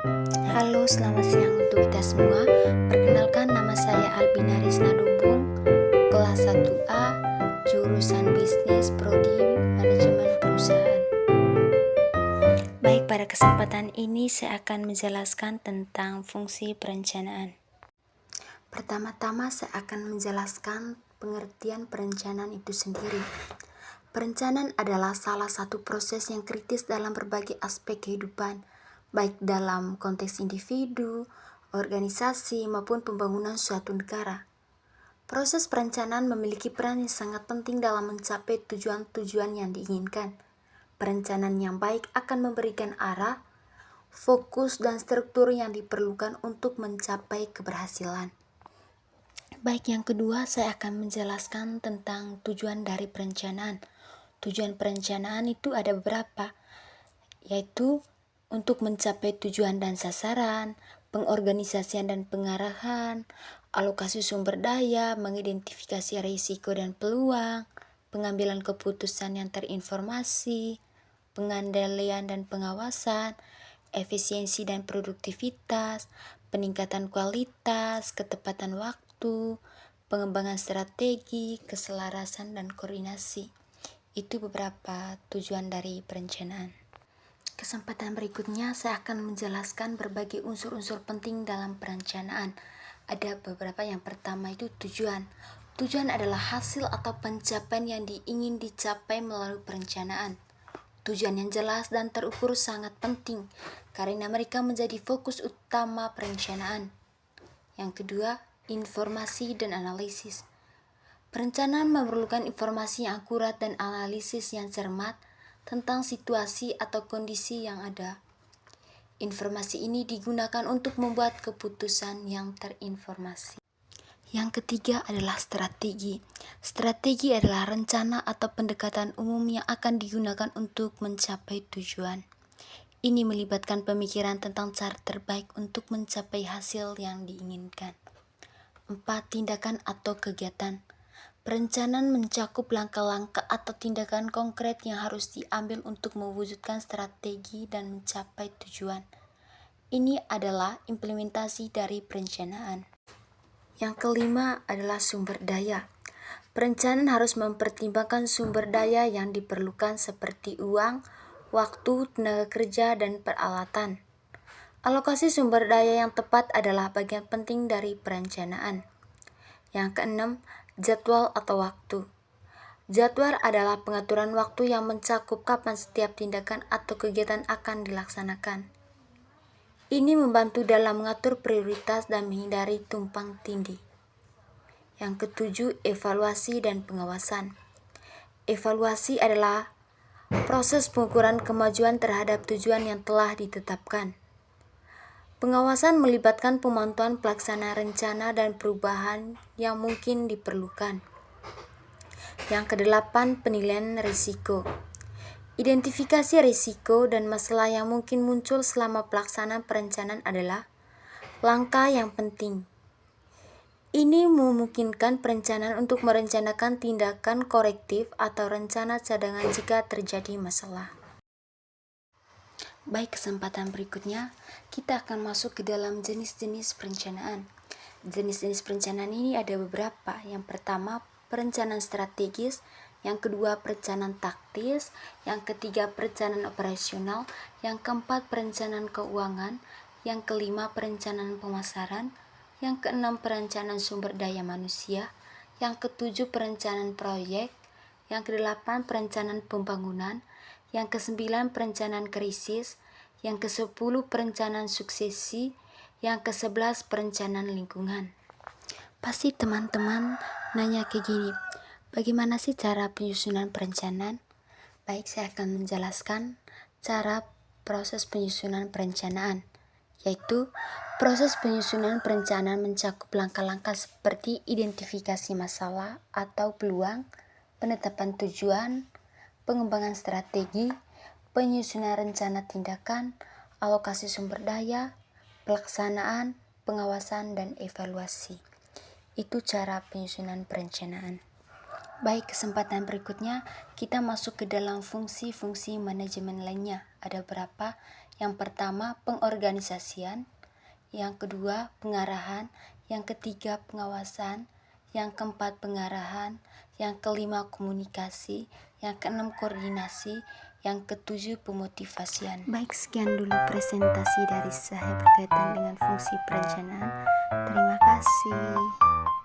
Halo, selamat siang untuk kita semua. Perkenalkan, nama saya Albina Risna Dumbung, kelas 1A, jurusan Bisnis Prodi Manajemen Perusahaan. Baik, pada kesempatan ini saya akan menjelaskan tentang fungsi perencanaan. Pertama-tama saya akan menjelaskan pengertian perencanaan itu sendiri. Perencanaan adalah salah satu proses yang kritis dalam berbagai aspek kehidupan, baik dalam konteks individu, organisasi, maupun pembangunan suatu negara. Proses perencanaan memiliki peran yang sangat penting dalam mencapai tujuan-tujuan yang diinginkan. Perencanaan yang baik akan memberikan arah, fokus, dan struktur yang diperlukan untuk mencapai keberhasilan. Baik, yang kedua saya akan menjelaskan tentang tujuan dari perencanaan. Tujuan perencanaan itu ada beberapa, yaitu untuk mencapai tujuan dan sasaran, pengorganisasian dan pengarahan, alokasi sumber daya, mengidentifikasi risiko dan peluang, pengambilan keputusan yang terinformasi, pengendalian dan pengawasan, efisiensi dan produktivitas, peningkatan kualitas, ketepatan waktu, pengembangan strategi, keselarasan, dan koordinasi. Itu beberapa tujuan dari perencanaan. Kesempatan berikutnya saya akan menjelaskan berbagai unsur-unsur penting dalam perencanaan. Ada beberapa. Yang pertama itu tujuan. Tujuan adalah hasil atau pencapaian yang ingin dicapai melalui perencanaan. Tujuan yang jelas dan terukur sangat penting karena mereka menjadi fokus utama perencanaan. Yang kedua, informasi dan analisis. Perencanaan memerlukan informasi yang akurat dan analisis yang cermat tentang situasi atau kondisi yang ada. Informasi ini digunakan untuk membuat keputusan yang terinformasi. Yang ketiga adalah strategi. Strategi adalah rencana atau pendekatan umum yang akan digunakan untuk mencapai tujuan. Ini melibatkan pemikiran tentang cara terbaik untuk mencapai hasil yang diinginkan. 4. Tindakan atau kegiatan. Perencanaan mencakup langkah-langkah atau tindakan konkret yang harus diambil untuk mewujudkan strategi dan mencapai tujuan. Ini adalah implementasi dari perencanaan. Yang kelima adalah sumber daya. Perencanaan harus mempertimbangkan sumber daya yang diperlukan seperti uang, waktu, tenaga kerja, dan peralatan. Alokasi sumber daya yang tepat adalah bagian penting dari perencanaan. Yang keenam, jadwal atau waktu. Jadwal adalah pengaturan waktu yang mencakup kapan setiap tindakan atau kegiatan akan dilaksanakan. Ini membantu dalam mengatur prioritas dan menghindari tumpang tindih. Yang ketujuh, evaluasi dan pengawasan. Evaluasi adalah proses pengukuran kemajuan terhadap tujuan yang telah ditetapkan. Pengawasan melibatkan pemantauan pelaksanaan rencana dan perubahan yang mungkin diperlukan. Yang kedelapan, penilaian risiko. Identifikasi risiko dan masalah yang mungkin muncul selama pelaksanaan perencanaan adalah langkah yang penting. Ini memungkinkan perencanaan untuk merencanakan tindakan korektif atau rencana cadangan jika terjadi masalah. Baik, kesempatan berikutnya kita akan masuk ke dalam jenis-jenis perencanaan. Jenis-jenis perencanaan ini ada beberapa. Yang pertama, perencanaan strategis. Yang kedua, perencanaan taktis. Yang ketiga, perencanaan operasional. Yang keempat, perencanaan keuangan. Yang kelima, perencanaan pemasaran. Yang keenam, perencanaan sumber daya manusia. Yang ketujuh, perencanaan proyek. Yang kedelapan, perencanaan pembangunan. Yang kesembilan, perencanaan krisis. Yang kesepuluh, perencanaan suksesi. Yang kesebelas, perencanaan lingkungan. Pasti teman-teman nanya kayak gini, bagaimana sih cara penyusunan perencanaan? Baik, saya akan menjelaskan cara proses penyusunan perencanaan, yaitu proses penyusunan perencanaan mencakup langkah-langkah seperti identifikasi masalah atau peluang, penetapan tujuan, pengembangan strategi, penyusunan rencana tindakan, alokasi sumber daya, pelaksanaan, pengawasan, dan evaluasi. Itu cara penyusunan perencanaan. Baik, kesempatan berikutnya kita masuk ke dalam fungsi-fungsi manajemen lainnya. Ada berapa? Yang pertama, pengorganisasian. Yang kedua, pengarahan. Yang ketiga, pengawasan. Yang keempat, pengarahan. Yang kelima, komunikasi. Yang keenam, koordinasi. Yang ketujuh, pemotivasian. Baik, sekian dulu presentasi dari saya berkaitan dengan fungsi perencanaan. Terima kasih.